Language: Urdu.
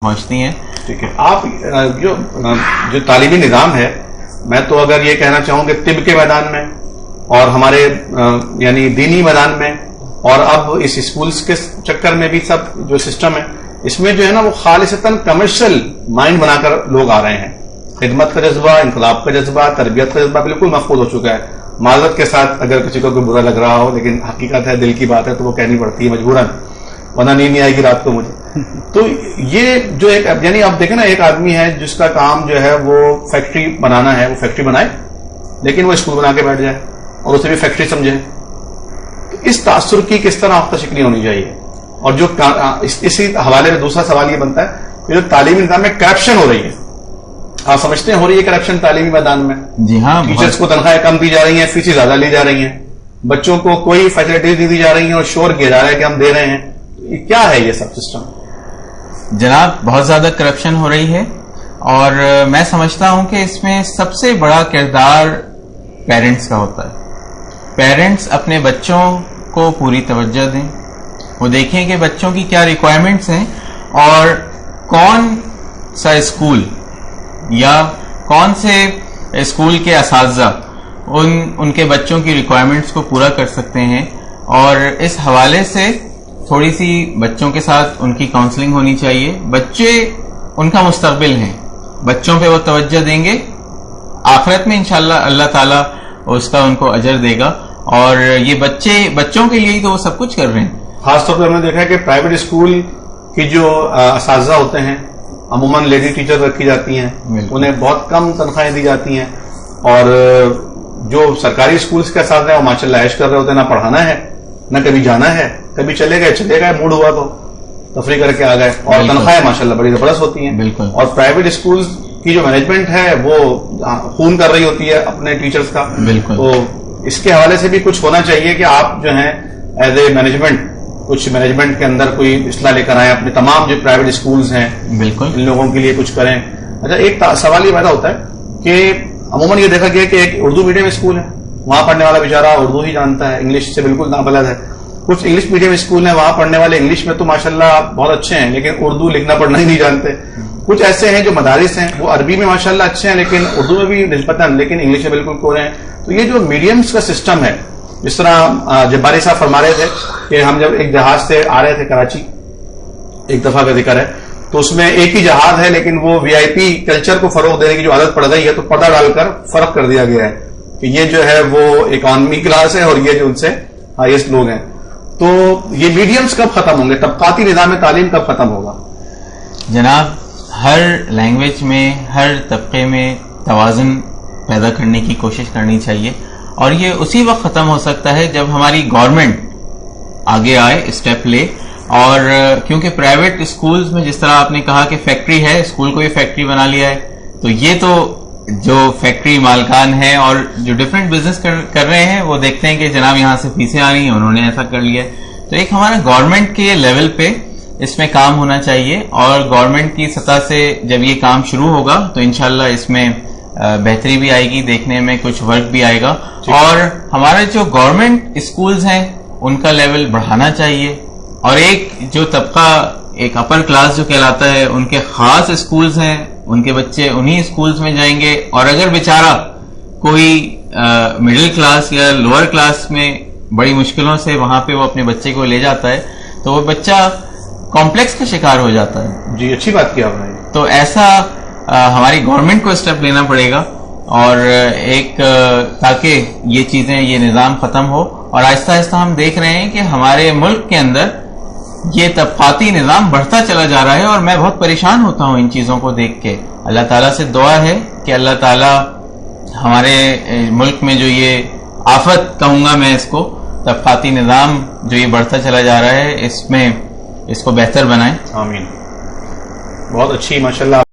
پہنچتی ہیں. ٹھیک ہے. آپ جو تعلیمی نظام ہے، میں تو اگر یہ کہنا چاہوں کہ طب کے میدان میں اور ہمارے یعنی دینی میدان میں اور اب اس اسکولز کے چکر میں بھی سب جو سسٹم ہے اس میں جو ہے نا وہ خالصتاً کمرشل مائنڈ بنا کر لوگ آ رہے ہیں. خدمت کا جذبہ، انقلاب کا جذبہ، تربیت کا جذبہ بالکل مفقود ہو چکا ہے. معذرت کے ساتھ اگر کسی کو کوئی برا لگ رہا ہو، لیکن حقیقت ہے، دل کی بات ہے تو وہ کہنی پڑتی ہے مجبوراً، ورنہ نیند نہیں آئے گی رات کو مجھے. تو یہ جو ایک یعنی آپ دیکھیں نا، ایک آدمی ہے جس کا کام جو ہے وہ فیکٹری بنانا ہے، وہ فیکٹری بنائے لیکن وہ اسکول بنا کے بیٹھ جائے اور اسے بھی فیکٹری سمجھے. تو اس تاثر کی کس طرح آفتہ شکنی ہونی چاہیے. اور جو اسی حوالے میں دوسرا سوال یہ بنتا ہے کہ جو تعلیمی نظام میں کرپشن ہو رہی ہے، آپ سمجھتے ہیں ہو رہی ہے کرپشن تعلیمی میدان میں؟ جی ہاں. ٹیچرز کو تنخواہیں کم دی جا رہی ہیں، فیسیں زیادہ لی جا رہی ہیں، بچوں کو کوئی فیسلٹیز نہیں دی جا رہی ہیں اور شور کیا جا رہا ہے کہ ہم دے رہے ہیں. کیا ہے یہ سب سسٹم؟ جناب بہت زیادہ کرپشن ہو رہی ہے، اور میں سمجھتا ہوں کہ اس میں سب سے بڑا کردار پیرنٹس کا ہوتا ہے. پیرنٹس اپنے بچوں کو پوری توجہ دیں، وہ دیکھیں کہ بچوں کی کیا ریکوائرمنٹس ہیں اور کون سا اسکول یا کون سے اسکول کے اساتذہ ان کے بچوں کی ریکوائرمنٹس کو پورا کر سکتے ہیں. اور اس حوالے سے تھوڑی سی بچوں کے ساتھ ان کی کاؤنسلنگ ہونی چاہیے. بچے ان کا مستقبل ہیں، بچوں پہ وہ توجہ دیں گے، آخرت میں انشاءاللہ اللہ تعالیٰ اس کا ان کو اجر دے گا. اور یہ بچوں کے لیے ہی تو وہ سب کچھ کر رہے ہیں. خاص طور پہ ہم نے دیکھا ہے کہ پرائیویٹ اسکول کی جو اساتذہ ہوتے ہیں عموماً لیڈی ٹیچر رکھی جاتی ہیں، انہیں بہت کم تنخواہیں دی جاتی ہیں. اور جو سرکاری اسکولس کے اساتذہ ہیں وہ ماشاء اللہ عیش کر رہے ہوتے ہیں، نہ پڑھانا ہے نہ کبھی جانا ہے، کبھی چلے گئے موڈ ہوا تو تفریح کر کے آ گئے، اور تنخواہیں ماشاءاللہ بڑی زبردست ہوتی ہیں. بالکل. اور پرائیویٹ اسکولز کی جو مینجمنٹ ہے وہ خون کر رہی ہوتی ہے اپنے ٹیچرز کا. بالکل. تو اس کے حوالے سے بھی کچھ ہونا چاہیے کہ آپ جو ہیں ایز اے مینجمنٹ کچھ مینجمنٹ کے اندر کوئی اصلاح لے کر آئیں، اپنے تمام جو پرائیویٹ اسکولز ہیں بالکل ان لوگوں کے لیے کچھ کریں. اچھا، ایک سوال یہ پیدا ہوتا ہے کہ عموماً یہ دیکھا گیا کہ ایک اردو میڈیم اسکول ہے، وہاں پڑھنے والا بیچارہ اردو ہی جانتا ہے، انگلش سے بالکل نابلد ہے. کچھ انگلش میڈیم اسکول ہیں، وہاں پڑھنے والے انگلش میں تو ماشاءاللہ بہت اچھے ہیں لیکن اردو لکھنا پڑھنا ہی نہیں جانتے. کچھ ایسے ہیں جو مدارس ہیں وہ عربی میں ماشاءاللہ اچھے ہیں لیکن اردو میں بھی نسبتاً، لیکن انگلش میں بالکل کورے ہیں. تو یہ جو میڈیمز کا سسٹم ہے، جس طرح جباری صاحب فرما رہے تھے کہ ہم جب ایک جہاز سے آ رہے تھے کراچی، ایک دفعہ کا ذکر ہے، تو اس میں ایک ہی جہاز ہے لیکن وہ وی آئی پی کلچر کو فروغ دینے کی جو عادت پڑ گئی ہے تو پردہ ڈال کر فرق کر دیا گیا ہے کہ یہ جو ہے وہ اکانومی کلاس ہے اور یہ جو ان سے ہائیسٹ لوگ ہیں. تو یہ میڈیمز کب ختم ہوں گے؟ طبقاتی نظام تعلیم کب ختم ہوگا؟ جناب ہر لینگویج میں، ہر طبقے میں توازن پیدا کرنے کی کوشش کرنی چاہیے، اور یہ اسی وقت ختم ہو سکتا ہے جب ہماری گورنمنٹ آگے آئے، اسٹیپ لے. اور کیونکہ پرائیویٹ اسکولز میں جس طرح آپ نے کہا کہ فیکٹری ہے، اسکول کو یہ فیکٹری بنا لیا ہے، تو یہ تو جو فیکٹری مالکان ہیں اور جو ڈفرینٹ بزنس کر رہے ہیں وہ دیکھتے ہیں کہ جناب یہاں سے فیسیں آ رہی ہیں، انہوں نے ایسا کر لیا. تو ایک ہمارا گورنمنٹ کے لیول پہ اس میں کام ہونا چاہیے، اور گورنمنٹ کی سطح سے جب یہ کام شروع ہوگا تو انشاءاللہ اس میں بہتری بھی آئے گی، دیکھنے میں کچھ ورک بھی آئے گا. اور ہمارے جو گورنمنٹ اسکولز ہیں ان کا لیول بڑھانا چاہیے، اور ایک جو طبقہ، ایک اپر کلاس جو کہلاتا ہے، ان کے خاص اسکولز ہیں، ان کے بچے انہی اسکولز میں جائیں گے. اور اگر بیچارہ کوئی مڈل کلاس یا لوور کلاس میں بڑی مشکلوں سے وہاں پہ وہ اپنے بچے کو لے جاتا ہے تو وہ بچہ کمپلیکس کا شکار ہو جاتا ہے. جی اچھی بات کی آپ نے. تو ایسا ہماری گورنمنٹ کو اسٹیپ لینا پڑے گا، اور ایک تاکہ یہ چیزیں، یہ نظام ختم ہو. اور آہستہ آہستہ ہم دیکھ رہے ہیں کہ ہمارے ملک کے اندر یہ طبقاتی نظام بڑھتا چلا جا رہا ہے، اور میں بہت پریشان ہوتا ہوں ان چیزوں کو دیکھ کے. اللہ تعالیٰ سے دعا ہے کہ اللہ تعالیٰ ہمارے ملک میں جو یہ آفت کہوں گا میں اس کو، طبقاتی نظام جو یہ بڑھتا چلا جا رہا ہے، اس میں اس کو بہتر بنائیں. آمین. بہت اچھی ماشاءاللہ